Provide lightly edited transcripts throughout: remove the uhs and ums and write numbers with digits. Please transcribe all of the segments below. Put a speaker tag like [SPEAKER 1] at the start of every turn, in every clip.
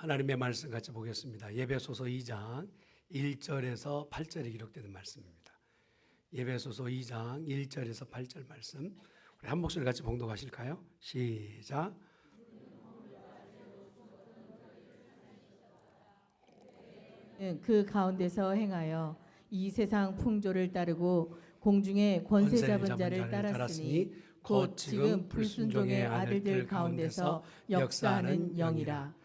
[SPEAKER 1] 하나님의 말씀 같이 보겠습니다. 에베소서 2장 1절에서 8절에 기록되는 말씀입니다. 에베소서 2장 1절에서 8절 말씀 우리 한 목소리 같이 봉독하실까요? 시작.
[SPEAKER 2] 그 가운데서 행하여 이 세상 풍조를 따르고 공중의 권세 잡은 자를 따랐으니 곧 지금 불순종의 아들들 가운데서 역사하는 영이라.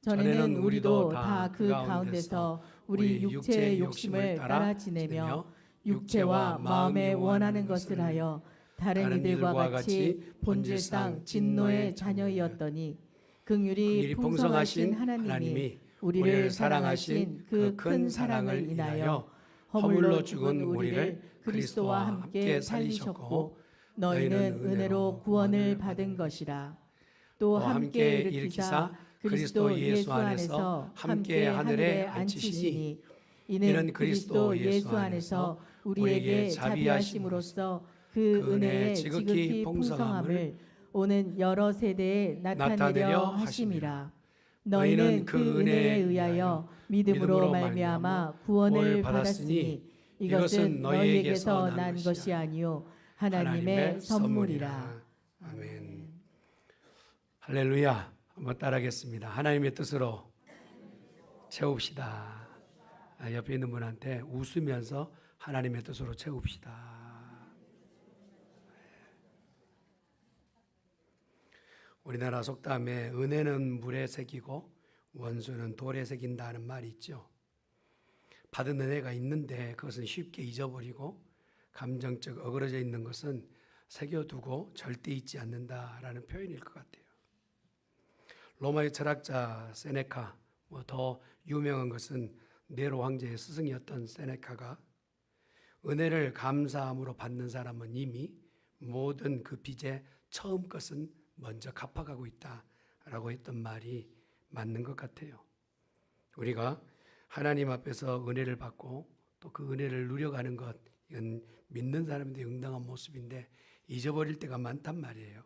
[SPEAKER 2] 전에는 우리도 다 그 가운데서 우리 육체의 욕심을 따라 지내며 육체와 마음에 원하는 것을 하여 다른 이들과 같이 본질상 진노의 자녀이었더니 긍휼이 풍성하신 하나님이 우리를 사랑하신 그 큰 사랑을 인하여 허물로 죽은 우리를 그리스도와 함께 살리셨고 너희는 은혜로 구원을 받은 것이라. 또 함께 일으키사 그리스도 예수 안에서 함께 하늘에 앉히시니 이는 그리스도 예수 안에서 우리에게 자비하심으로써 그 은혜의 지극히 풍성함을 오는 여러 세대에 나타내려 하심이라. 너희는 그 은혜에 의하여 믿음으로 말미암아 구원을 받았으니 이것은 너희에게서 난 것이 아니요 하나님의 선물이라.
[SPEAKER 1] 아멘. 할렐루야. 한번 따라하겠습니다. 하나님의 뜻으로 채웁시다. 옆에 있는 분한테 웃으면서 하나님의 뜻으로 채웁시다. 우리나라 속담에 은혜는 물에 새기고 원수는 돌에 새긴다는 말이 있죠. 받은 은혜가 있는데 그것은 쉽게 잊어버리고 감정적 어그러져 있는 것은 새겨두고 절대 잊지 않는다라는 표현일 것 같아요. 로마의 철학자 세네카, 더 유명한 것은 네로 황제의 스승이었던 세네카가 은혜를 감사함으로 받는 사람은 이미 모든 그 빚의 처음 것은 먼저 갚아가고 있다라고 했던 말이 맞는 것 같아요. 우리가 하나님 앞에서 은혜를 받고 또 그 은혜를 누려가는 것, 이건 믿는 사람들의 응당한 모습인데 잊어버릴 때가 많단 말이에요.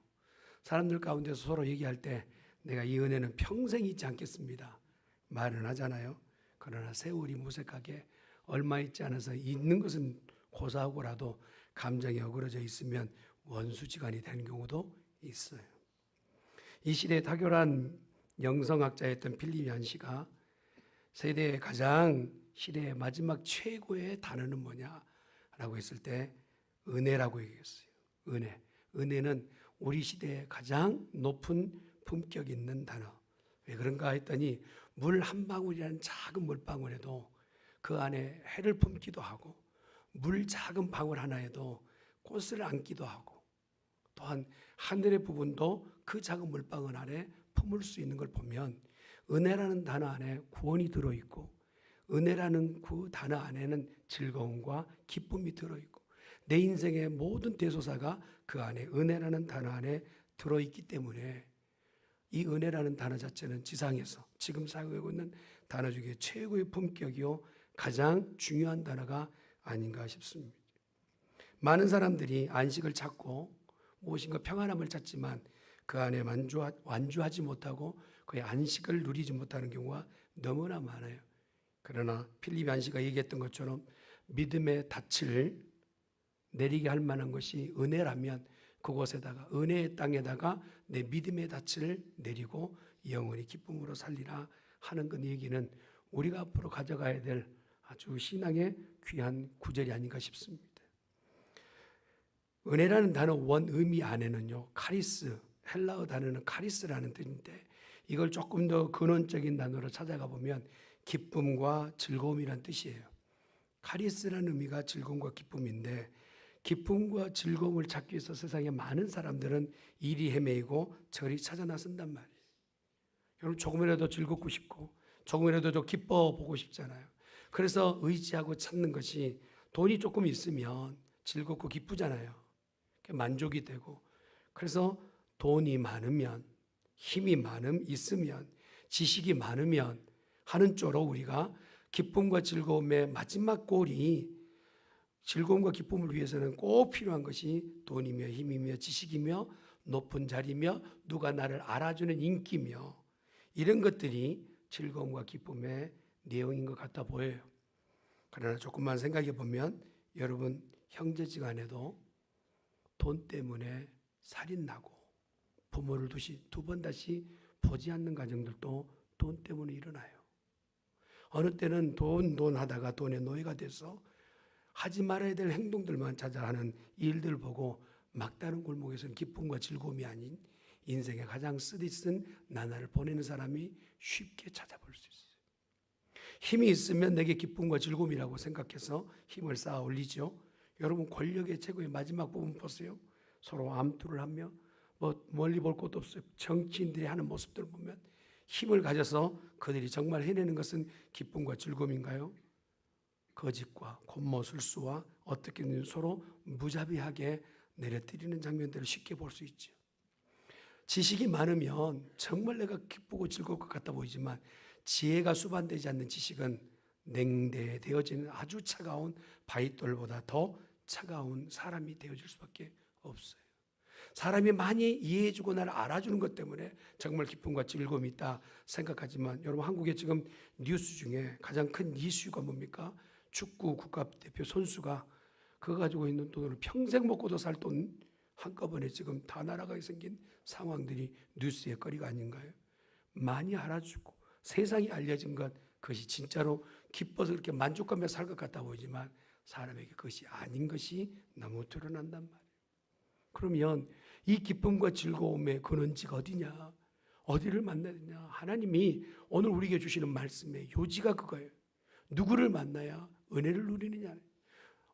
[SPEAKER 1] 사람들 가운데서 서로 얘기할 때 내가 이 은혜는 평생 잊지 않겠습니다 말은 하잖아요. 그러나 세월이 무색하게 얼마 있지 않아서 잊는 것은 고사하고라도 감정이 어그러져 있으면 원수지간이 되는 경우도 있어요. 이 시대의 탁월한 영성학자였던 필립 얀시가 세대의 가장 시대의 마지막 최고의 단어는 뭐냐라고 했을 때 은혜라고 얘기했어요. 은혜는 우리 시대의 가장 높은 품격 있는 단어. 왜 그런가 했더니 물 한 방울이라는 작은 물방울에도 그 안에 해를 품기도 하고 물 작은 방울 하나에도 꽃을 안기도 하고 또한 하늘의 부분도 그 작은 물방울 안에 품을 수 있는 걸 보면 은혜라는 단어 안에 구원이 들어있고 은혜라는 그 단어 안에는 즐거움과 기쁨이 들어있고 내 인생의 모든 대소사가 그 안에 은혜라는 단어 안에 들어있기 때문에 이 은혜라는 단어 자체는 지상에서 지금 사용하고 있는 단어 중에 최고의 품격이요 가장 중요한 단어가 아닌가 싶습니다. 많은 사람들이 안식을 찾고 무엇인가 평안함을 찾지만 그 안에 완주하지 못하고 그의 안식을 누리지 못하는 경우가 너무나 많아요. 그러나 필립 얀시가 얘기했던 것처럼 믿음의 닻을 내리게 할 만한 것이 은혜라면 그곳에다가 은혜의 땅에다가 내 믿음의 닻을 내리고 영원히 기쁨으로 살리라 하는 그 얘기는 우리가 앞으로 가져가야 될 아주 신앙의 귀한 구절이 아닌가 싶습니다. 은혜라는 단어 원 의미 안에는요 카리스, 헬라어 단어는 카리스라는 뜻인데 이걸 조금 더 근원적인 단어로 찾아가 보면 기쁨과 즐거움이란 뜻이에요. 카리스라는 의미가 즐거움과 기쁨인데 기쁨과 즐거움을 찾기 위해서 세상에 많은 사람들은 이리 헤매이고 저리 찾아 나선단 말이에요. 여러분 조금이라도 즐겁고 싶고 조금이라도 좀 기뻐 보고 싶잖아요. 그래서 의지하고 찾는 것이 돈이 조금 있으면 즐겁고 기쁘잖아요. 만족이 되고 그래서 돈이 많으면 힘이 있으면 지식이 많으면 하는 쪽으로 우리가 기쁨과 즐거움의 마지막 골이 즐거움과 기쁨을 위해서는 꼭 필요한 것이 돈이며 힘이며 지식이며 높은 자리며 누가 나를 알아주는 인기며 이런 것들이 즐거움과 기쁨의 내용인 것 같아 보여요. 그러나 조금만 생각해 보면 여러분 형제지간에도 돈 때문에 살인나고 부모를 두 번 다시 보지 않는 가정들도 돈 때문에 일어나요. 어느 때는 돈 하다가 돈의 노예가 돼서 하지 말아야 될 행동들만 찾아 하는 일들 보고 막다른 골목에서는 기쁨과 즐거움이 아닌 인생의 가장 쓰디쓴 나날을 보내는 사람이 쉽게 찾아볼 수 있어요. 힘이 있으면 내게 기쁨과 즐거움이라고 생각해서 힘을 쌓아 올리죠. 여러분 권력의 최고의 마지막 부분 보세요. 서로 암투를 하며 멀리 볼 것도 없어요. 정치인들이 하는 모습들을 보면 힘을 가져서 그들이 정말 해내는 것은 기쁨과 즐거움인가요? 거짓과 곤모술수와 어떻게든 서로 무자비하게 내려뜨리는 장면들을 쉽게 볼 수 있죠. 지식이 많으면 정말 내가 기쁘고 즐거울 것 같아 보이지만 지혜가 수반되지 않는 지식은 냉대되어지는 아주 차가운 바위돌보다 더 차가운 사람이 되어질 수밖에 없어요. 사람이 많이 이해해주고 나를 알아주는 것 때문에 정말 기쁨과 즐거움이 있다 생각하지만 여러분 한국의 지금 뉴스 중에 가장 큰 이슈가 뭡니까? 축구 국가대표 선수가 그거 가지고 있는 돈으로 평생 먹고도 살 돈 한꺼번에 지금 다 날아가게 생긴 상황들이 뉴스의 거리가 아닌가요? 많이 알아주고 세상이 알려진 것 그것이 진짜로 기뻐서 그렇게 만족하며 살 것 같아 보이지만 사람에게 그것이 아닌 것이 너무 드러난단 말이에요. 그러면 이 기쁨과 즐거움의 근원지가 어디냐? 어디를 만나야 되냐? 하나님이 오늘 우리에게 주시는 말씀의 요지가 그거예요. 누구를 만나야 은혜를 누리느냐?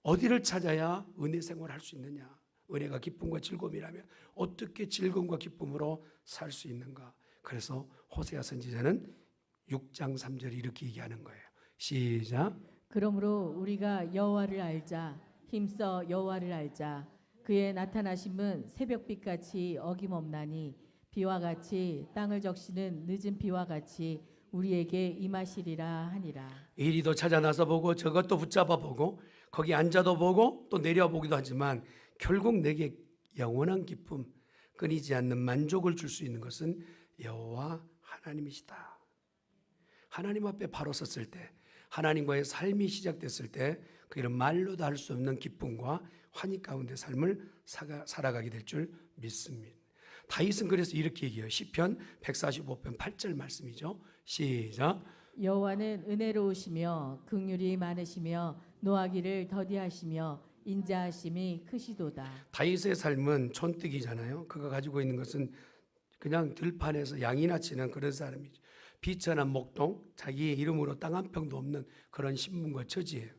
[SPEAKER 1] 어디를 찾아야 은혜 생활할 수 있느냐? 은혜가 기쁨과 즐거움이라면 어떻게 즐거움과 기쁨으로 살 수 있는가? 그래서 호세아 선지자는 6장 3절에 이렇게 얘기하는 거예요. 시작.
[SPEAKER 2] 그러므로 우리가 여호와를 알자. 힘써 여호와를 알자. 그의 나타나심은 새벽빛같이 어김없나니 비와 같이 땅을 적시는 늦은 비와 같이 우리에게 임하시리라 하니라.
[SPEAKER 1] 이리도 찾아 나서 보고 저것도 붙잡아 보고 거기 앉아도 보고 또 내려보기도 하지만 결국 내게 영원한 기쁨 끊이지 않는 만족을 줄 수 있는 것은 여호와 하나님이시다. 하나님 앞에 바로 섰을 때 하나님과의 삶이 시작됐을 때 그는 말로도 할 수 없는 기쁨과 환희 가운데 삶을 살아가게 될 줄 믿습니다. 다윗은 그래서 이렇게 얘기해요. 시편 145편 8절 말씀이죠. 시작.
[SPEAKER 2] 여호와는 은혜로우시며 긍휼이 많으시며 노하기를 더디하시며 인자하심이 크시도다.
[SPEAKER 1] 다윗의 삶은 촌뜨기잖아요. 그가 가지고 있는 것은 그냥 들판에서 양이나 치는 그런 사람이죠. 비천한 목동, 자기의 이름으로 땅 한 평도 없는 그런 신분과 처지예요.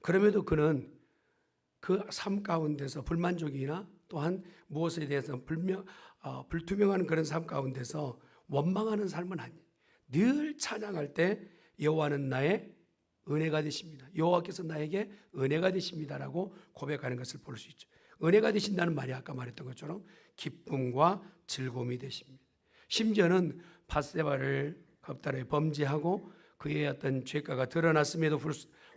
[SPEAKER 1] 그럼에도 그는 그 삶 가운데서 불만족이나 또한 무엇에 대해서 불투명한 그런 삶 가운데서 원망하는 삶은 아니에요. 늘 찬양할 때 여호와는 나의 은혜가 되십니다. 여호와께서 나에게 은혜가 되십니다라고 고백하는 것을 볼 수 있죠. 은혜가 되신다는 말이 아까 말했던 것처럼 기쁨과 즐거움이 되십니다. 심지어는 밧세바를 겁달에 범죄하고 그의 어떤 죄가가 드러났음에도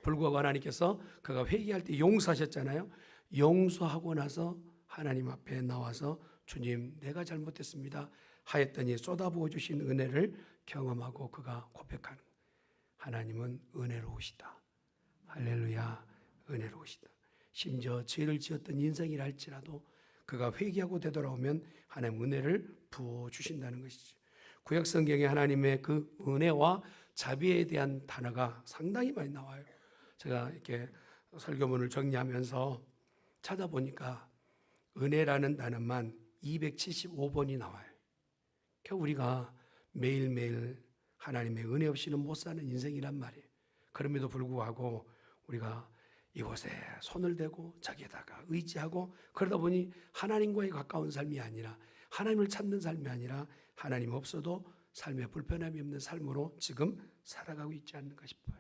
[SPEAKER 1] 불구하고 하나님께서 그가 회개할 때 용서하셨잖아요. 용서하고 나서 하나님 앞에 나와서 주님 내가 잘못했습니다 하였더니 쏟아부어 주신 은혜를 경험하고 그가 고백하는 하나님은 은혜로우시다. 할렐루야, 은혜로우시다. 심지어 죄를 지었던 인생이라 할지라도 그가 회개하고 되돌아오면 하나님 은혜를 부어주신다는 것이죠. 구약 성경에 하나님의 그 은혜와 자비에 대한 단어가 상당히 많이 나와요. 제가 이렇게 설교문을 정리하면서 찾아보니까 은혜라는 단어만 275번이 나와요. 그러니까 우리가 매일매일 하나님의 은혜 없이는 못 사는 인생이란 말이에요. 그럼에도 불구하고 우리가 이곳에 손을 대고 저기에다가 의지하고 그러다 보니 하나님과의 가까운 삶이 아니라 하나님을 찾는 삶이 아니라 하나님 없어도 삶에 불편함이 없는 삶으로 지금 살아가고 있지 않는가 싶어요.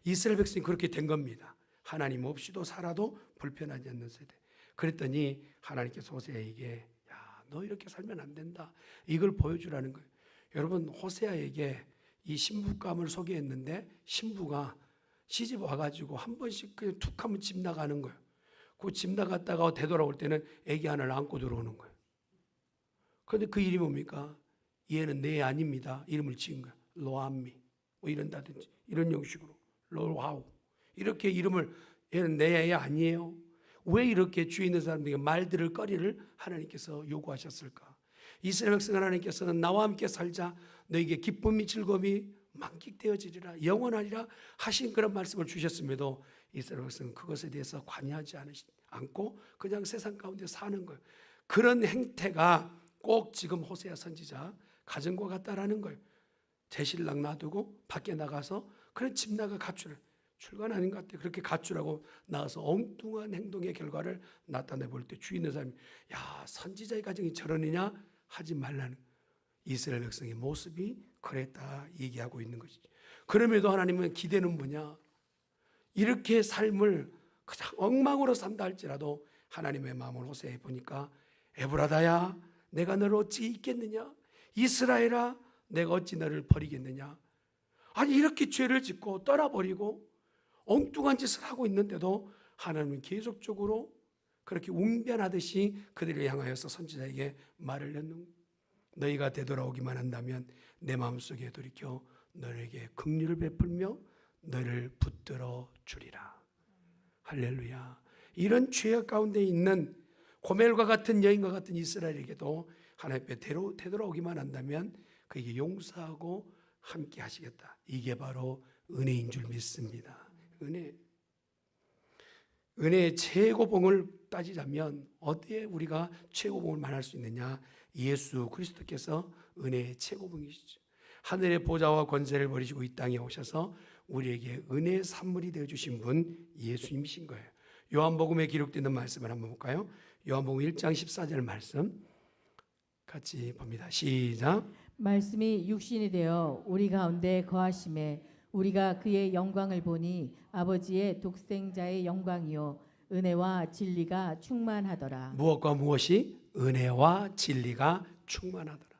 [SPEAKER 1] 이스라엘 백성이 그렇게 된 겁니다. 하나님 없이도 살아도 불편하지 않는 세대. 그랬더니 하나님께서 호세아에게 야, 너 이렇게 살면 안 된다. 이걸 보여주라는 거예요. 여러분 호세아에게 이 신부감을 소개했는데 신부가 시집 와가지고 한 번씩 그냥 툭 하면 집 나가는 거예요. 그 집 나갔다가 되돌아올 때는 애기 하나를 안고 들어오는 거예요. 그런데 그 이름이 뭡니까? 얘는 내 아닙니다. 이름을 지은 거예요. 로암미 뭐 이런다든지 이런 형식으로 로하우 이렇게 이름을 얘는 내 애 아니에요. 왜 이렇게 주위 있는 사람들에게 말들을 거리를 하나님께서 요구하셨을까? 이스라엘 백성 하나님께서는 나와 함께 살자 너에게 기쁨이 즐거움이 만끽되어지리라 영원하리라 하신 그런 말씀을 주셨음에도 이스라엘 백성은 그것에 대해서 관여하지 않고 그냥 세상 가운데 사는 거예요. 그런 행태가 꼭 지금 호세아 선지자 가진 것 같다라는 거예요. 제 신랑 놔두고 밖에 나가서 그래 집 나가 가출을 출간 아닌 것 같아. 그렇게 가출하고 나와서 엉뚱한 행동의 결과를 나타내 볼 때 주위 있는 사람이 야 선지자의 가정이 저러느냐 하지 말라는 이스라엘 백성의 모습이 그랬다 얘기하고 있는 것이죠. 그럼에도 하나님은 기대는 뭐냐? 이렇게 삶을 그냥 엉망으로 산다 할지라도 하나님의 마음을 호세아에 보니까 에브라다야 내가 너를 어찌 잊겠느냐? 이스라엘아 내가 어찌 너를 버리겠느냐? 아니 이렇게 죄를 짓고 떠나버리고 엉뚱한 짓을 하고 있는데도 하나님은 계속적으로 그렇게 웅변하듯이 그들을 향하여서 선지자에게 말을 넣는 너희가 되돌아오기만 한다면 내 마음속에 돌이켜 너에게 긍휼을 베풀며 너를 붙들어 주리라. 할렐루야. 이런 죄악 가운데 있는 고멜과 같은 여인과 같은 이스라엘에게도 하나님 앞에 되돌아오기만 한다면 그에게 용서하고 함께 하시겠다. 이게 바로 은혜인 줄 믿습니다. 은혜의 최고봉을 따지자면 어디에 우리가 최고봉을 말할 수 있느냐? 예수 그리스도께서 은혜의 최고봉이시죠. 하늘의 보좌와 권세를 버리시고 이 땅에 오셔서 우리에게 은혜의 산물이 되어주신 분 예수님이신 거예요. 요한복음에 기록되는 말씀을 한번 볼까요? 요한복음 1장 14절 말씀 같이 봅니다. 시작.
[SPEAKER 2] 말씀이 육신이 되어 우리 가운데 거하심에 우리가 그의 영광을 보니 아버지의 독생자의 영광이요 은혜와 진리가 충만하더라.
[SPEAKER 1] 무엇과 무엇이? 은혜와 진리가 충만하더라.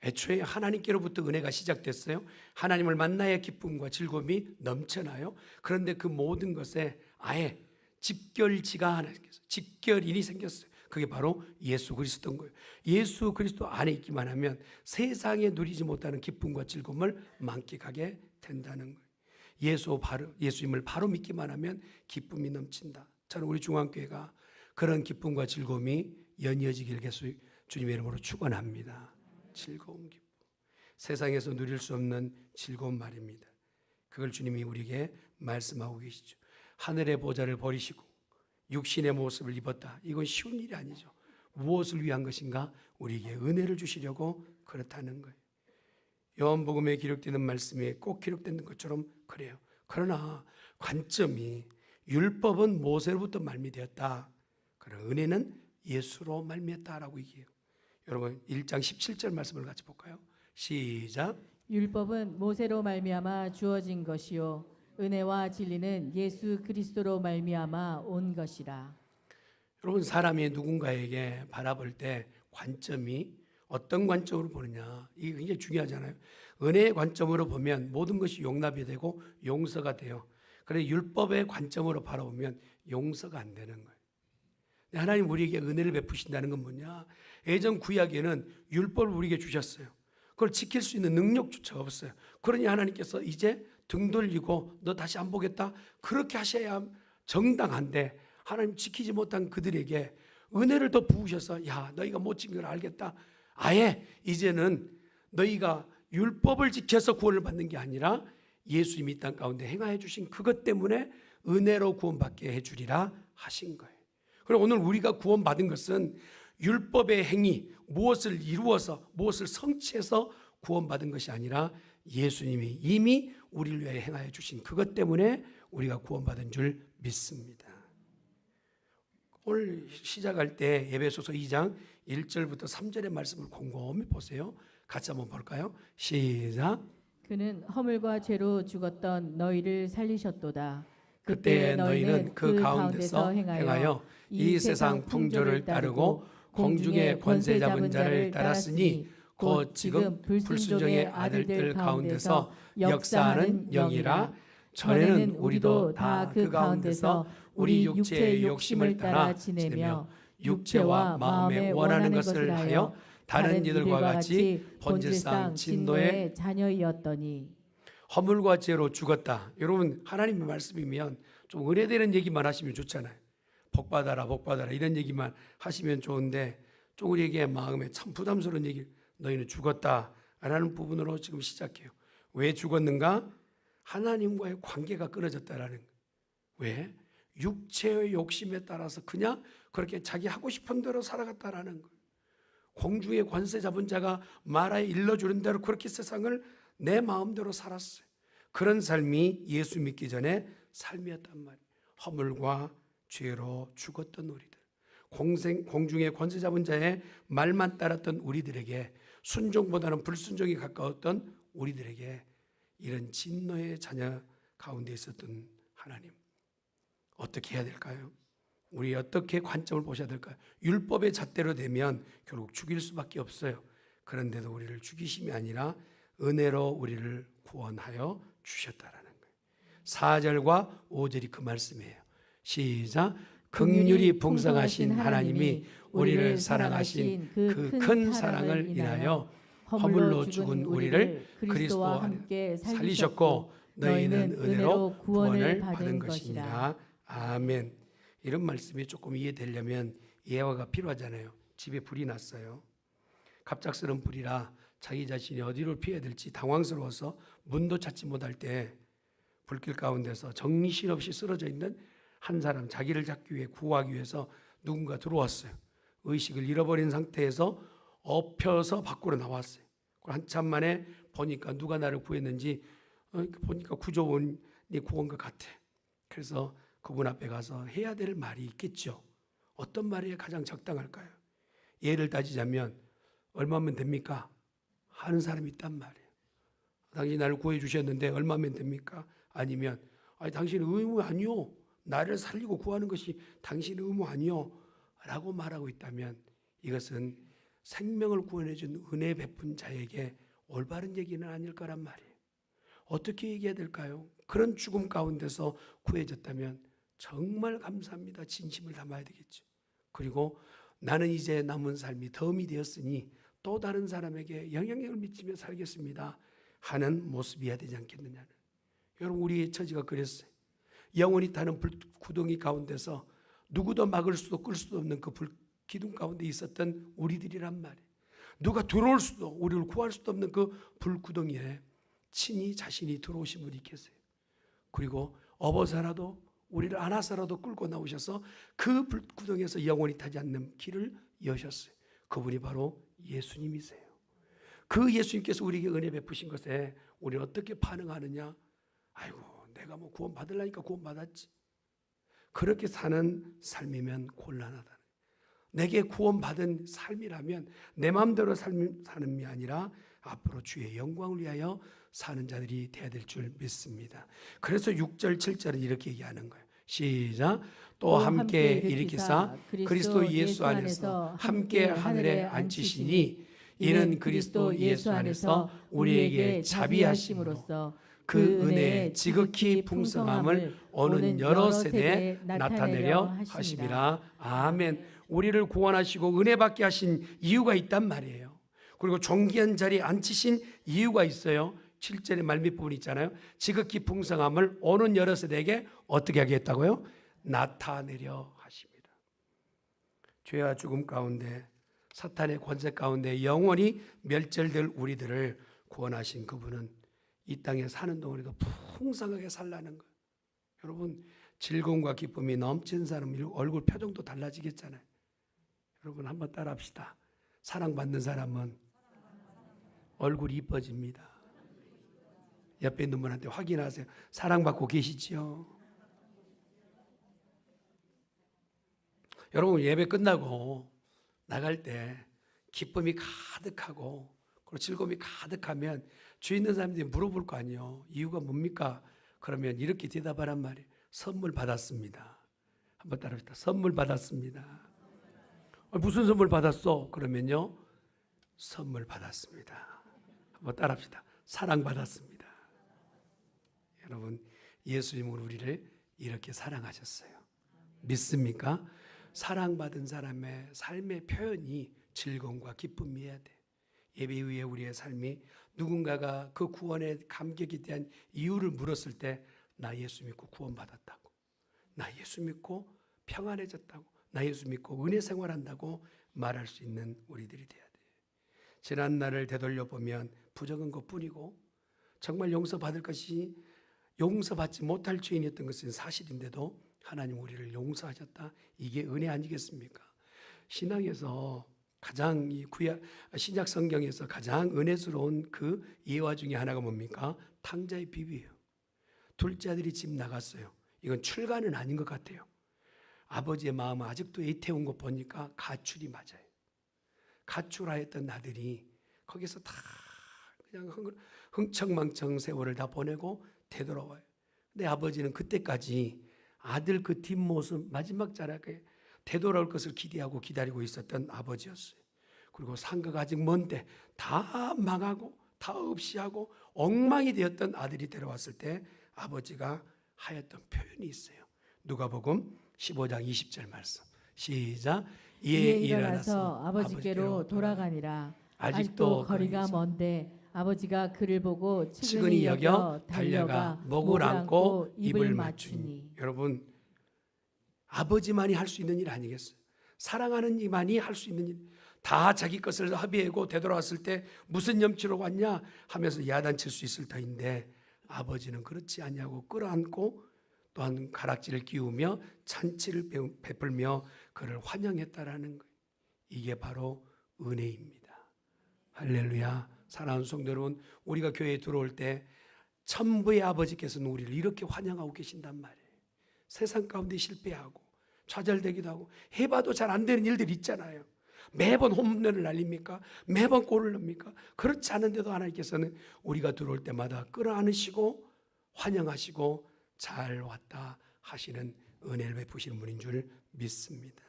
[SPEAKER 1] 애초에 하나님께로부터 은혜가 시작됐어요. 하나님을 만나야 기쁨과 즐거움이 넘쳐나요. 그런데 그 모든 것에 아예 집결지가 하나 생겼어요. 집결인이 생겼어요. 그게 바로 예수 그리스도인 거예요. 예수 그리스도 안에 있기만 하면 세상에 누리지 못하는 기쁨과 즐거움을 만끽하게 된다는 거예요. 예수님을 바로 믿기만 하면 기쁨이 넘친다. 저는 우리 중앙교회가 그런 기쁨과 즐거움이 연이어지길 계속 주님의 이름으로 축원합니다. 즐거운 기쁨. 세상에서 누릴 수 없는 즐거운 말입니다. 그걸 주님이 우리에게 말씀하고 계시죠. 하늘의 보좌를 버리시고 육신의 모습을 입었다. 이건 쉬운 일이 아니죠. 무엇을 위한 것인가? 우리에게 은혜를 주시려고 그렇다는 거예요. 요한복음에 기록되는 말씀에 꼭 기록된 것처럼 그래요. 그러나 관점이 율법은 모세로부터 말미되었다. 그러나 은혜는 예수로 말미했다라고 얘기해요. 여러분 1장 17절 말씀을 같이 볼까요? 시작.
[SPEAKER 2] 율법은 모세로 말미암아 주어진 것이요 은혜와 진리는 예수 그리스도로 말미암아 온 것이라.
[SPEAKER 1] 여러분 사람이 누군가에게 바라볼 때 관점이 어떤 관점으로 보느냐 이게 굉장히 중요하잖아요. 은혜의 관점으로 보면 모든 것이 용납이 되고 용서가 돼요. 그런데 율법의 관점으로 바라보면 용서가 안 되는 거예요. 하나님 우리에게 은혜를 베푸신다는 건 뭐냐? 예전 구약에는 율법을 우리에게 주셨어요. 그걸 지킬 수 있는 능력조차 없어요. 그러니 하나님께서 이제 등 돌리고 너 다시 안 보겠다 그렇게 하셔야 정당한데 하나님 지키지 못한 그들에게 은혜를 더 부으셔서 야 너희가 못 지킨 걸 알겠다. 아예 이제는 너희가 율법을 지켜서 구원을 받는 게 아니라 예수님이 이 땅 가운데 행하여 주신 그것 때문에 은혜로 구원받게 해주리라 하신 거예요. 그리고 오늘 우리가 구원받은 것은 율법의 행위 무엇을 이루어서 무엇을 성취해서 구원받은 것이 아니라 예수님이 이미 우리를 위해 행하여 주신 그것 때문에 우리가 구원받은 줄 믿습니다. 오늘 시작할 때 에베소서 2장 1절부터 3절의 말씀을 곰곰이 보세요. 같이 한번 볼까요? 시작.
[SPEAKER 2] 그는 허물과 죄로 죽었던 너희를 살리셨도다.
[SPEAKER 1] 그때 너희는 그 가운데서 행하여 이 세상 풍조를 따르고 공중의 권세 잡은 자를 따랐으니 곧 지금 불순종의 아들들 가운데서 역사하는 영이라. 전에는 우리도 다 그 가운데서 우리 육체의 욕심을 따라 지내며 육체와 마음에 원하는 것을 하여 다른 이들과 같이 본질상 진노의
[SPEAKER 2] 자녀이었더니
[SPEAKER 1] 허물과 죄로 죽었다. 여러분 하나님의 말씀이면 좀 은혜되는 얘기만 하시면 좋잖아요. 복 받아라 복 받아라 이런 얘기만 하시면 좋은데 좀 우리에게 마음에 참 부담스러운 얘기, 너희는 죽었다라는 부분으로 지금 시작해요. 왜 죽었는가? 하나님과의 관계가 끊어졌다라는 거예요. 왜? 육체의 욕심에 따라서 그냥 그렇게 자기 하고 싶은 대로 살아갔다라는 거예요. 공중의 관세 잡은 자가 마라에 일러주는 대로 그렇게 세상을 내 마음대로 살았어요. 그런 삶이 예수 믿기 전에 삶이었단 말이에요. 허물과 죄로 죽었던 우리들, 공중의 권세 잡은 자의 말만 따랐던 우리들에게, 순종보다는 불순종이 가까웠던 우리들에게 이런 진노의 자녀 가운데 있었던 하나님, 어떻게 해야 될까요? 우리 어떻게 관점을 보셔야 될까요? 율법의 잣대로 되면 결국 죽일 수밖에 없어요. 그런데도 우리를 죽이심이 아니라 은혜로 우리를 구원하여 주셨다라는 거예요. 4절과 5절이 그 말씀이에요. 시작. 긍휼이 풍성하신 하나님이 우리를 사랑하신 그 큰 사랑을 인하여 허물로 죽은 우리를 그리스도와 함께 살리셨고 너희는 은혜로 구원을 받은 것이니라. 아멘. 이런 말씀이 조금 이해되려면 예화가 필요하잖아요. 집에 불이 났어요. 갑작스러운 불이라 자기 자신이 어디로 피해야 될지 당황스러워서 문도 찾지 못할 때 불길 가운데서 정신없이 쓰러져 있는 한 사람, 자기를 잡기 위해 구하기 위해서 누군가 들어왔어요. 의식을 잃어버린 상태에서 엎혀서 밖으로 나왔어요. 한참 만에 보니까 누가 나를 구했는지 보니까 구조원이 구한 것 같아. 그래서 그분 앞에 가서 해야 될 말이 있겠죠. 어떤 말이 가장 적당할까요? 예를 따지자면 얼마면 됩니까? 하는 사람이 있단 말이에요. 당신이 나를 구해 주셨는데 얼마면 됩니까? 아니면 당신의 의무 아니요. 나를 살리고 구하는 것이 당신의 의무 아니요. 라고 말하고 있다면 이것은 생명을 구원해 준 은혜 베푼 자에게 올바른 얘기는 아닐 거란 말이에요. 어떻게 얘기해야 될까요? 그런 죽음 가운데서 구해졌다면 정말 감사합니다. 진심을 담아야 되겠죠. 그리고 나는 이제 남은 삶이 덤이 되었으니 또 다른 사람에게 영향력을 미치며 살겠습니다 하는 모습이어야 되지 않겠느냐는. 여러분 우리의 처지가 그랬어요. 영원히 타는 불구덩이 가운데서 누구도 막을 수도 끌 수도 없는 그 기둥 가운데 있었던 우리들이란 말이에요. 누가 들어올 수도 우리를 구할 수도 없는 그 불구덩이에 친히 자신이 들어오신 분이 계세요. 그리고 업어서라도 우리를 안아서라도 끌고 나오셔서 그 불구덩이에서 영원히 타지 않는 길을 여셨어요. 그분이 바로 예수님이세요. 그 예수님께서 우리에게 은혜 베푸신 것에 우리 어떻게 반응하느냐? 아이고 내가 뭐 구원 받으려니까 구원 받았지. 그렇게 사는 삶이면 곤란하다. 내게 구원 받은 삶이라면 내 마음대로 사는 게 아니라 앞으로 주의 영광을 위하여 사는 자들이 되어야 될 줄 믿습니다. 그래서 6절 7절은 이렇게 얘기하는 거예요. 시작. 또 함께 일으키사 그리스도 예수 안에서 함께 하늘에 앉히시니 이는 그리스도 예수 안에서 우리에게 자비하심으로써 그 은혜의 지극히 풍성함을 오는 여러 세대에 나타내려 하심이라. 아멘. 우리를 구원하시고 은혜 받게 하신 이유가 있단 말이에요. 그리고 존귀한 자리에 앉히신 이유가 있어요. 7절의 말 밑부분 있잖아요. 지극히 풍성함을 오는 여러 세대에게 어떻게 하겠다고요? 나타내려 하십니다. 죄와 죽음 가운데 사탄의 권세 가운데 영원히 멸절될 우리들을 구원하신 그분은 이 땅에 사는 동안에도 풍성하게 살라는 거예요. 여러분 즐거움과 기쁨이 넘치는 사람 얼굴 표정도 달라지겠잖아요. 여러분 한번 따라합시다. 사랑받는 사람은 얼굴이 이뻐집니다. 옆에 있는 분한테 확인하세요. 사랑받고 계시지요? 여러분 예배 끝나고 나갈 때 기쁨이 가득하고 그리고 즐거움이 가득하면 주위 있는 사람들이 물어볼 거 아니에요. 이유가 뭡니까? 그러면 이렇게 대답하란 말이에요. 선물 받았습니다. 한번 따라합시다. 선물 받았습니다. 무슨 선물 받았어? 그러면요. 선물 받았습니다. 한번 따라합시다. 사랑 받았습니다. 여러분 예수님은 우리를 이렇게 사랑하셨어요. 믿습니까? 사랑받은 사람의 삶의 표현이 즐거움과 기쁨이어야 돼. 예배 이후에 우리의 삶이 누군가가 그 구원의 감격에 대한 이유를 물었을 때 나 예수 믿고 구원받았다고, 나 예수 믿고 평안해졌다고, 나 예수 믿고 은혜 생활한다고 말할 수 있는 우리들이 돼야 돼. 지난 날을 되돌려 보면 부정한 것뿐이고 정말 용서받을 것이 용서받지 못할 죄인이었던 것은 사실인데도 하나님 우리를 용서하셨다. 이게 은혜 아니겠습니까? 신앙에서 가장 신약 성경에서 가장 은혜스러운 그 예화 중에 하나가 뭡니까? 탕자의 비유예요. 둘째 아들이 집 나갔어요. 이건 출가는 아닌 것 같아요. 아버지의 마음은 아직도 애태운 거 보니까 가출이 맞아요. 가출하였던 아들이 거기서 다 그냥 흥청망청 세월을 다 보내고 되돌아와요. 근데 아버지는 그때까지 아들 그 뒷모습 마지막 자락에 되돌아올 것을 기대하고 기다리고 있었던 아버지였어요. 그리고 상가가 아직 먼데 다 망하고 다 없이 하고 엉망이 되었던 아들이 데려왔을 때 아버지가 하였던 표현이 있어요. 누가복음 15장 20절 말씀. 시작.
[SPEAKER 2] 이에 일어나서 아버지께로 돌아가니라. 아직도 거리가 먼데 아버지가 그를 보고 측은히 여겨 달려가 목을 안고 입을 맞추니.
[SPEAKER 1] 여러분, 아버지만이 할 수 있는 일 아니겠어요? 사랑하는 이만이 할 수 있는 일. 다 자기 것을 합의하고 되돌아왔을 때 무슨 염치로 왔냐 하면서 야단칠 수 있을 터인데 아버지는 그렇지 않냐고 끌어안고 또한 가락지를 끼우며 잔치를 베풀며 그를 환영했다라는 거예요. 이게 바로 은혜입니다. 할렐루야. 사랑하는 성도 여러분, 우리가 교회에 들어올 때 천부의 아버지께서는 우리를 이렇게 환영하고 계신단 말이에요. 세상 가운데 실패하고 좌절되기도 하고 해봐도 잘 안 되는 일들이 있잖아요. 매번 홈런을 날립니까? 매번 골을 넣습니까? 그렇지 않은데도 하나님께서는 우리가 들어올 때마다 끌어안으시고 환영하시고 잘 왔다 하시는 은혜를 베푸시는 분인 줄 믿습니다.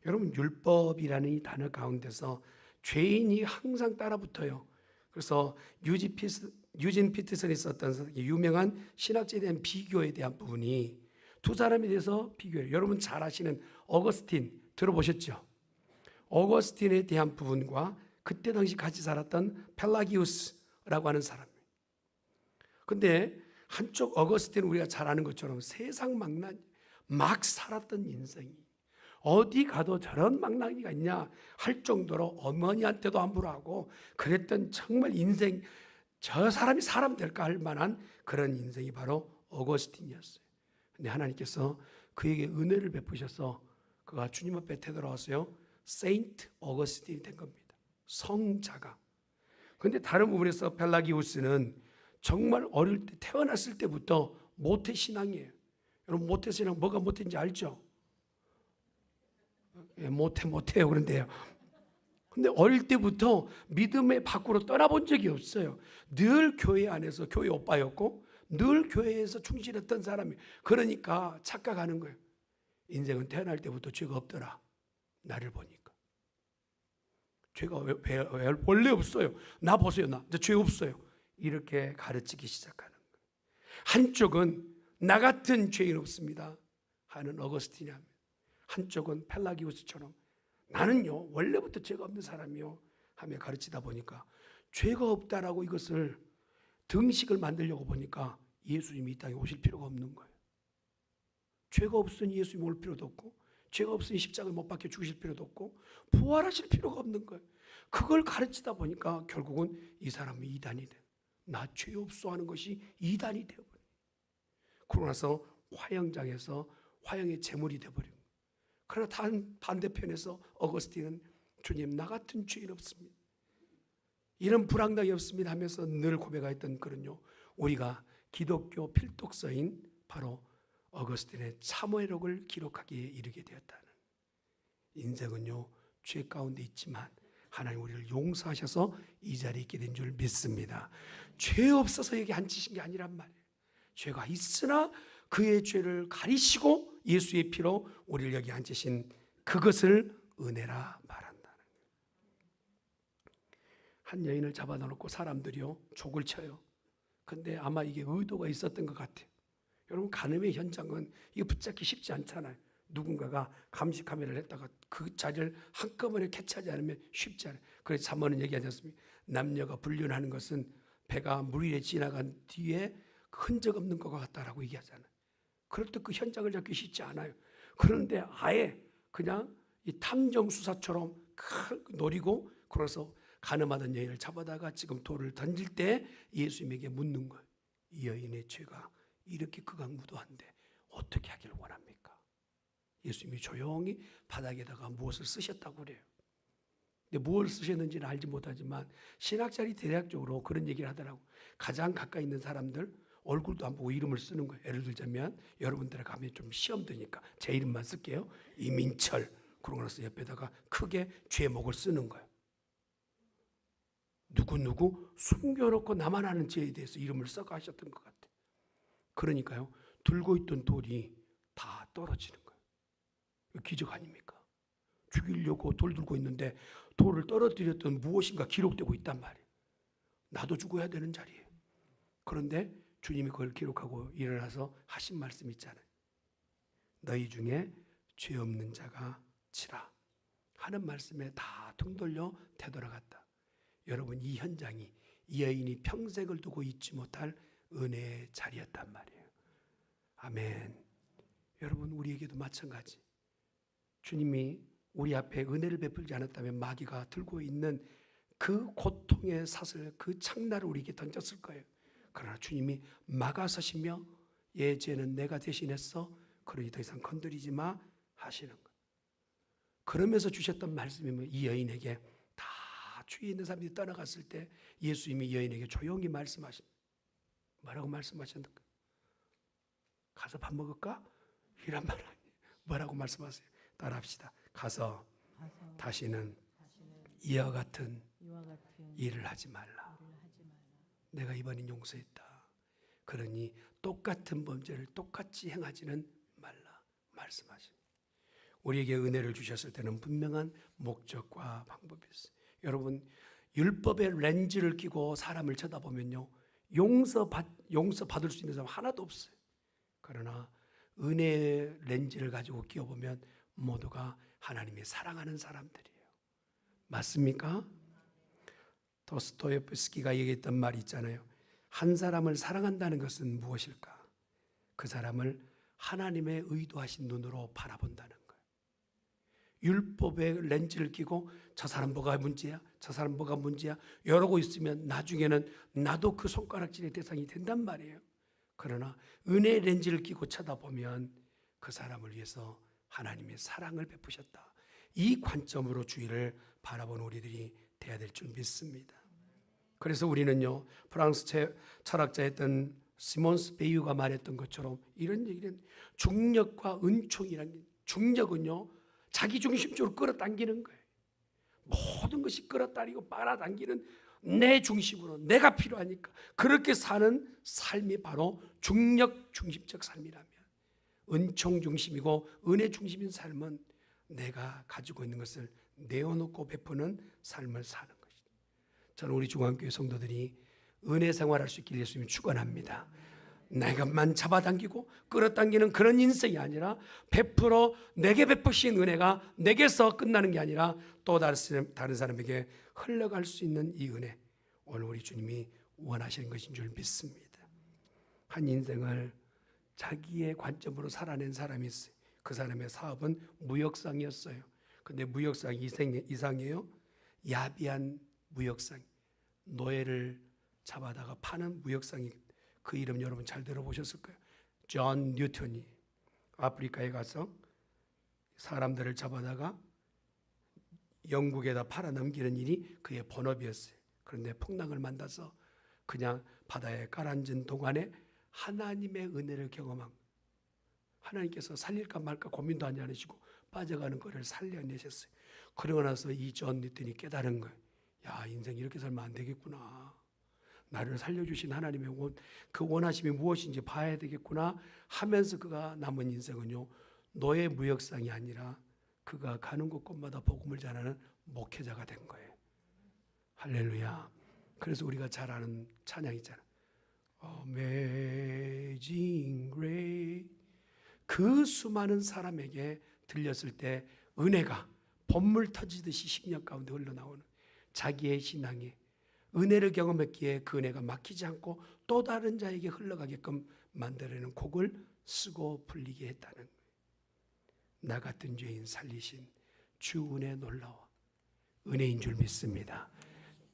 [SPEAKER 1] 여러분, 율법이라는 이 단어 가운데서 죄인이 항상 따라붙어요. 그래서 유진 피터슨이 썼던 유명한 신학자에 대한 비교에 대한 부분이 두 사람에 대해서 비교해요. 여러분 잘 아시는 어거스틴 들어보셨죠? 어거스틴에 대한 부분과 그때 당시 같이 살았던 펠라기우스라고 하는 사람이에요. 근데 한쪽 어거스틴은 우리가 잘 아는 것처럼 세상 망난 막 살았던 인생이 어디 가도 저런 망나니가 있냐 할 정도로 어머니한테도 함부로 하고 그랬던 정말 인생, 저 사람이 사람 될까 할 만한 그런 인생이 바로 어거스틴이었어요. 근데 하나님께서 그에게 은혜를 베푸셔서 그가 주님 앞에 되돌아왔어요. 세인트 어거스틴이 된 겁니다. 성자가. 근데 다른 부분에서 펠라기우스는 정말 어릴 때 태어났을 때부터 모태신앙이에요. 여러분 모태신앙 뭐가 모태인지 알죠? 예, 모태요 그런데요. 근데 어릴 때부터 믿음의 밖으로 떠나본 적이 없어요. 늘 교회 안에서 교회 오빠였고 늘 교회에서 충실했던 사람이. 그러니까 착각하는 거예요. 인생은 태어날 때부터 죄가 없더라. 나를 보니까 죄가 왜 원래 없어요. 나 보세요. 나 죄 없어요. 이렇게 가르치기 시작하는 거예요. 한쪽은 나 같은 죄인 없습니다 하는 어거스틴이 합니다. 한쪽은 펠라기우스처럼 나는요 원래부터 죄가 없는 사람이요 하며 가르치다 보니까 죄가 없다라고 이것을 등식을 만들려고 보니까 예수님이 이 땅에 오실 필요가 없는 거예요. 죄가 없으니 예수님이 올 필요도 없고 죄가 없으니 십자가에 못 박혀 죽으실 필요도 없고 부활하실 필요가 없는 거예요. 그걸 가르치다 보니까 결국은 이 사람이 이단이 돼요. 나 죄 없어 하는 것이 이단이 되어버려요. 그러고 나서 화형장에서 화형의 제물이 되어버려요. 그러나 반대편에서 어거스틴은 주님 나 같은 죄인 없습니다. 이런 불황당이 없습니다 하면서 늘 고백하였던 그런요. 우리가 기독교 필독서인 바로 어거스틴의 참회록을 기록하기에 이르게 되었다는. 인생은요 죄 가운데 있지만 하나님 우리를 용서하셔서 이 자리에 있게 된 줄 믿습니다. 죄 없어서 여기 앉히신 게 아니란 말이에요. 죄가 있으나 그의 죄를 가리시고 예수의 피로 우리를 여기 앉히신 그것을 은혜라 말한다는 거예요. 한 여인을 잡아놓고 사람들이요 족을 쳐요. 근데 아마 이게 의도가 있었던 것 같아요. 여러분 간음의 현장은 이거 붙잡기 쉽지 않잖아요. 누군가가 감시 카메라를 했다가 그 자리를 한꺼번에 캐치하지 않으면 쉽지 않아요. 그래서 잠언은 얘기하지 않습니까? 남녀가 불륜하는 것은 배가 물 위에 지나간 뒤에 흔적 없는 것과 같다라고 얘기하잖아요. 그럴 때 그 현장을 잡기 쉽지 않아요. 그런데 아예 그냥 이 탐정 수사처럼 노리고, 그래서 가늠하던 여인을 잡아다가 지금 돌을 던질 때 예수님에게 묻는 거예요. 이 여인의 죄가 이렇게 극악무도한데 어떻게 하기를 원합니까? 예수님이 조용히 바닥에다가 무엇을 쓰셨다고 그래요. 근데 뭘 쓰셨는지는 알지 못하지만 신학자들이 대략적으로 그런 얘기를 하더라고. 가장 가까이 있는 사람들 얼굴도 안 보고 이름을 쓰는 거예요. 예를 들자면 여러분들에 가면 좀 시험 드니까 제 이름만 쓸게요. 이민철. 그러고 나서 옆에다가 크게 죄목을 쓰는 거예요. 누구 숨겨놓고 나만 아는 죄에 대해서 이름을 써가 하셨던 것 같아요. 그러니까요, 들고 있던 돌이 다 떨어지는 거예요. 기적 아닙니까? 죽이려고 돌 들고 있는데 돌을 떨어뜨렸던 무엇인가 기록되고 있단 말이에요. 나도 죽어야 되는 자리예요. 그런데 주님이 그걸 기록하고 일어나서 하신 말씀 있잖아요. 너희 중에 죄 없는 자가 치라 하는 말씀에 다 등 돌려 되돌아갔다. 여러분, 이 현장이 이 여인이 평생을 두고 잊지 못할 은혜의 자리였단 말이에요. 아멘. 여러분, 우리에게도 마찬가지. 주님이 우리 앞에 은혜를 베풀지 않았다면 마귀가 들고 있는 그 고통의 사슬, 그 창날을 우리에게 던졌을 거예요. 그러나 주님이 막아서시며 얘 죄는 내가 대신했어, 그러니 더 이상 건드리지 마 하시는 거예요. 그러면서 주셨던 말씀이면 이 여인에게 다 주위에 있는 사람들이 떠나갔을 때 예수님이 여인에게 조용히 말씀하십니다. 뭐라고 말씀하셨는가? 가서 밥 먹을까? 이란 말 아니에요. 뭐라고 말씀하세요? 따라합시다. 가서 다시는 이와 같은 일을 하지 말라. 내가 이번엔 용서했다. 그러니 똑같은 범죄를 똑같이 행하지는 말라 말씀하십니다. 우리에게 은혜를 주셨을 때는 분명한 목적과 방법이 있어요. 여러분, 율법의 렌즈를 끼고 사람을 쳐다보면요, 용서받을 수 있는 사람 하나도 없어요. 그러나 은혜의 렌즈를 가지고 끼워보면 모두가 하나님이 사랑하는 사람들이에요. 맞습니까? 도스토옙스키가 얘기했던 말이 있잖아요. 한 사람을 사랑한다는 것은 무엇일까? 그 사람을 하나님의 의도하신 눈으로 바라본다는 거예요. 율법의 렌즈를 끼고 저 사람 뭐가 문제야? 저 사람 뭐가 문제야? 이러고 있으면 나중에는 나도 그 손가락질의 대상이 된단 말이에요. 그러나 은혜의 렌즈를 끼고 쳐다보면 그 사람을 위해서 하나님의 사랑을 베푸셨다. 이 관점으로 주위를 바라본 우리들이 돼야 될 줄 믿습니다. 그래서 우리는요, 프랑스 철학자였던 시몬스 베이유가 말했던 것처럼 이런 얘기는 중력과 은총이라는 게, 중력은요 자기 중심적으로 끌어당기는 거예요. 모든 것이 끌어당기고 빨아당기는 내 중심으로, 내가 필요하니까 그렇게 사는 삶이 바로 중력 중심적 삶이라면, 은총 중심이고 은혜 중심인 삶은 내가 가지고 있는 것을 내어놓고 베푸는 삶을 사는 것입니다. 저는 우리 중앙교회 성도들이 은혜 생활할 수 있기를 예수님이 축원합니다. 내가만 잡아당기고 끌어당기는 그런 인생이 아니라 베풀어 내게 베푸신 은혜가 내게서 끝나는 게 아니라 또 다른 사람에게 흘러갈 수 있는 이 은혜, 오늘 우리 주님이 원하시는 것인 줄 믿습니다. 한 인생을 자기의 관점으로 살아낸 사람이 있어요. 그 사람의 사업은 무역상이었어요. 근데 무역상이 이상해요. 야비한 무역상, 노예를 잡아다가 파는 무역상이, 그 이름 여러분 잘 들어보셨을 거예요. 존 뉴턴이 아프리카에 가서 사람들을 잡아다가 영국에다 팔아 넘기는 일이 그의 본업이었어요. 그런데 풍랑을 만나서 그냥 바다에 가라앉은 동안에 하나님의 은혜를 경험한, 하나님께서 살릴까 말까 고민도 하지 않으시고 빠져가는 것을 살려내셨어요. 그러고 나서 이 존 뉴턴이 깨달은 거예요. 야, 인생 이렇게 살면 안 되겠구나. 나를 살려주신 하나님의 그 원하심이 무엇인지 봐야 되겠구나 하면서 그가 남은 인생은요, 노예 무역상이 아니라 그가 가는 곳곳마다 복음을 전하는 목회자가 된 거예요. 할렐루야. 그래서 우리가 잘 아는 찬양 있잖아. Amazing Grace, 그 수많은 사람에게 들렸을 때 은혜가 봇물 터지듯이 심령 가운데 흘러나오는 자기의 신앙이 은혜를 경험했기에 그 은혜가 막히지 않고 또 다른 자에게 흘러가게끔 만들어내는 곡을 쓰고 불리게 했다는 거예요. 나 같은 죄인 살리신 주 은혜 놀라워 은혜인 줄 믿습니다.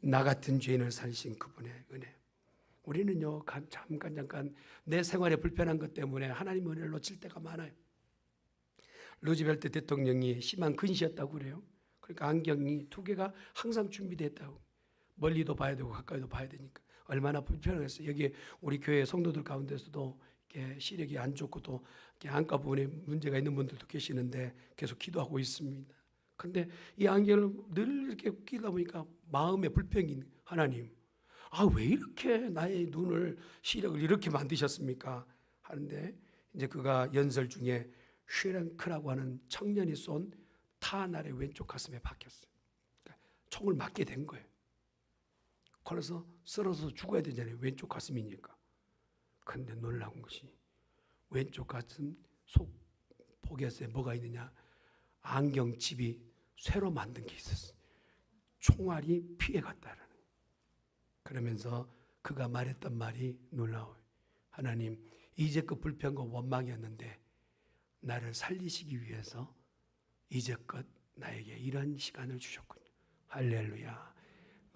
[SPEAKER 1] 나 같은 죄인을 살리신 그분의 은혜. 우리는요 잠깐 내 생활에 불편한 것 때문에 하나님의 은혜를 놓칠 때가 많아요. 루즈벨트 대통령이 심한 근시였다고 그래요. 그러니까 안경이 2개가 항상 준비됐다고. 멀리도 봐야 되고 가까이도 봐야 되니까 얼마나 불편했어요. 여기 우리 교회 성도들 가운데서도 이렇게 시력이 안 좋고 또 안과 부분에 문제가 있는 분들도 계시는데 계속 기도하고 있습니다. 그런데 이 안경을 늘 이렇게 끼다 보니까 마음에 불평이 하나님, 왜 이렇게 나의 눈을 시력을 이렇게 만드셨습니까? 하는데 이제 그가 연설 중에 슈랭크라고 하는 청년이 쏜 타날의 왼쪽 가슴에 박혔어요. 그러니까 총을 맞게 된 거예요. 그래서 쓰러져서 죽어야 되잖아요. 왼쪽 가슴이니까. 그런데 놀라운 것이 왼쪽 가슴 속 포켓에 뭐가 있느냐? 안경칩이 새로 만든 게 있었어요. 총알이 피해갔다라는. 그러면서 그가 말했던 말이 놀라워요. 하나님, 이제껏 불평과 원망이었는데 나를 살리시기 위해서 이제껏 나에게 이런 시간을 주셨군요. 할렐루야.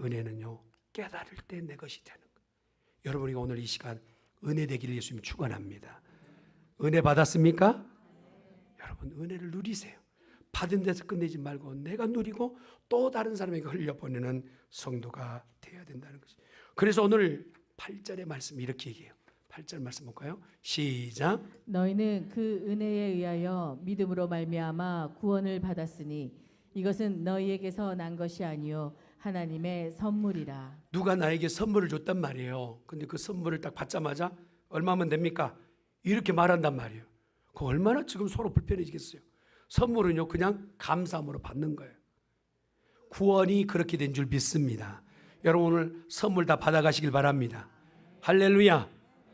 [SPEAKER 1] 은혜는요 깨달을 때 내 것이 되는 거예요. 여러분이 오늘 이 시간 은혜 되기를 예수님 축원합니다. 은혜 받았습니까? 여러분 은혜를 누리세요. 받은 데서 끝내지 말고 내가 누리고 또 다른 사람에게 흘려보내는 성도가 되어야 된다는 것이. 그래서 오늘 8절의 말씀 이렇게 얘기해요. 8절 말씀 볼까요? 시작.
[SPEAKER 2] 너희는 그 은혜에 의하여 믿음으로 말미암아 구원을 받았으니 이것은 너희에게서 난 것이 아니요 하나님의 선물이라.
[SPEAKER 1] 누가 나에게 선물을 줬단 말이에요. 근데 그 선물을 딱 받자마자 얼마면 됩니까? 이렇게 말한단 말이에요. 그 얼마나 지금 서로 불편해지겠어요. 선물은요 그냥 감사함으로 받는 거예요. 구원이 그렇게 된 줄 믿습니다. 여러분 오늘 선물 다 받아가시길 바랍니다. 할렐루야.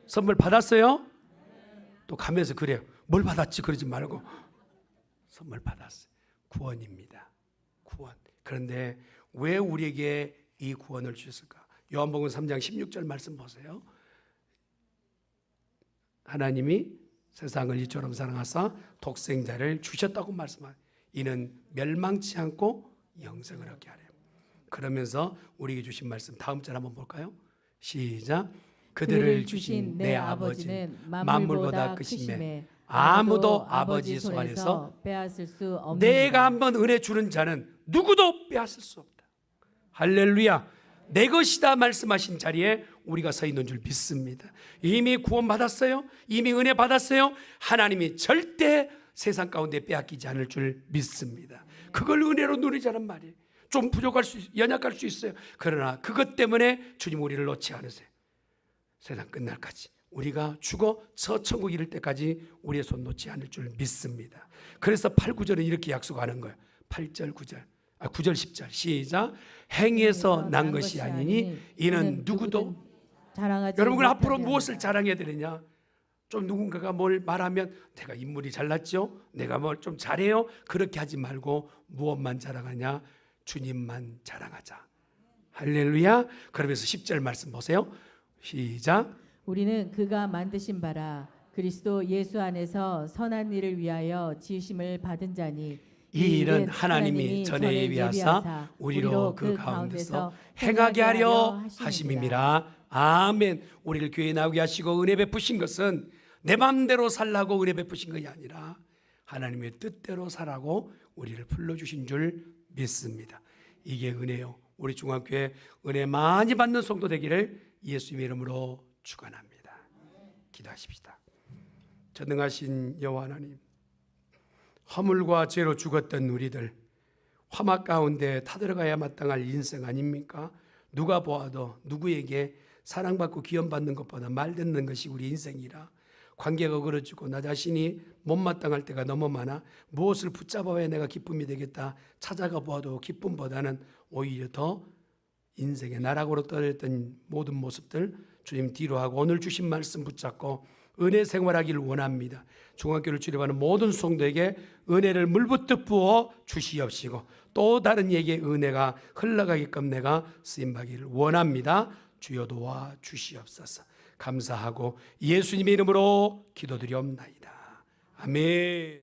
[SPEAKER 1] 선물 받았어요? 또 가면서 그래요. 뭘 받았지? 그러지 말고 선물 받았어요. 구원입니다. 구원. 그런데 왜 우리에게 이 구원을 주셨을까? 요한복음 3장 16절 말씀 보세요. 하나님이 세상을 이처럼 사랑하사 독생자를 주셨다고 말씀하세요. 이는 멸망치 않고 영생을 얻게 하려. 그러면서 우리에게 주신 말씀 다음 절 한번 볼까요? 시작. 그들을 주신 내 아버지는 만물보다 크심에 아무도 아버지 손 안에서
[SPEAKER 2] 빼앗을 수 없는.
[SPEAKER 1] 내가 한번 은혜 주는 자는 누구도 빼앗을 수 없다. 할렐루야. 내 것이다 말씀하신 자리에 우리가 서 있는 줄 믿습니다. 이미 구원 받았어요. 이미 은혜 받았어요. 하나님이 절대 세상 가운데 빼앗기지 않을 줄 믿습니다. 그걸 은혜로 누리자는 말이에요. 좀 부족할 수, 연약할 수 있어요. 그러나 그것 때문에 주님 우리를 놓지 않으세요. 세상 끝날까지 우리가 죽어 저 천국 이를 때까지 우리의 손 놓지 않을 줄 믿습니다. 그래서 8, 9절은 이렇게 약속하는 거예요. 8절, 9절, 9절, 10절 시작. 행에서 난 것이 아니니 이는 누구도
[SPEAKER 2] 자랑하지.
[SPEAKER 1] 여러분 앞으로 무엇을 자랑해야 되느냐? 좀 누군가가 뭘 말하면 내가 인물이 잘났죠? 내가 뭘 좀 잘해요? 그렇게 하지 말고 무엇만 자랑하냐? 주님만 자랑하자. 할렐루야. 그러면서 10절 말씀 보세요. 시작.
[SPEAKER 2] 우리는 그가 만드신 바라 그리스도 예수 안에서 선한 일을 위하여 지으심을 받은 자니
[SPEAKER 1] 이 일은 하나님이 전에 예비하사 우리로 그 가운데서 행하게 하려 하심이니라. 아멘. 우리를 교회에 나오게 하시고 은혜 베푸신 것은 내 마음대로 살라고 은혜 베푸신 것이 아니라 하나님의 뜻대로 살라고 우리를 불러주신 줄 믿습니다. 이게 은혜요. 우리 중앙교회 은혜 많이 받는 성도 되기를 예수님의 이름으로 축원합니다. 기도하십시다. 전능하신 여호와 하나님, 허물과 죄로 죽었던 우리들 화막 가운데 타들어가야 마땅할 인생 아닙니까? 누가 보아도 누구에게 사랑받고 기원받는 것보다 말 듣는 것이 우리 인생이라 관계가 어그러지고 나 자신이 못마땅할 때가 너무 많아 무엇을 붙잡아야 내가 기쁨이 되겠다 찾아가 보아도 기쁨보다는 오히려 더 인생의 나락으로 떨어졌던 모든 모습들 주님 뒤로 하고 오늘 주신 말씀 붙잡고 은혜 생활하기를 원합니다. 중학교를 출입하는 모든 성도에게 은혜를 물붓듯 부어 주시옵시고 또 다른 이에게 은혜가 흘러가게끔 내가 쓰임받기를 원합니다. 주여 도와 주시옵소서. 감사하고 예수님의 이름으로 기도드리옵나이다. 아멘.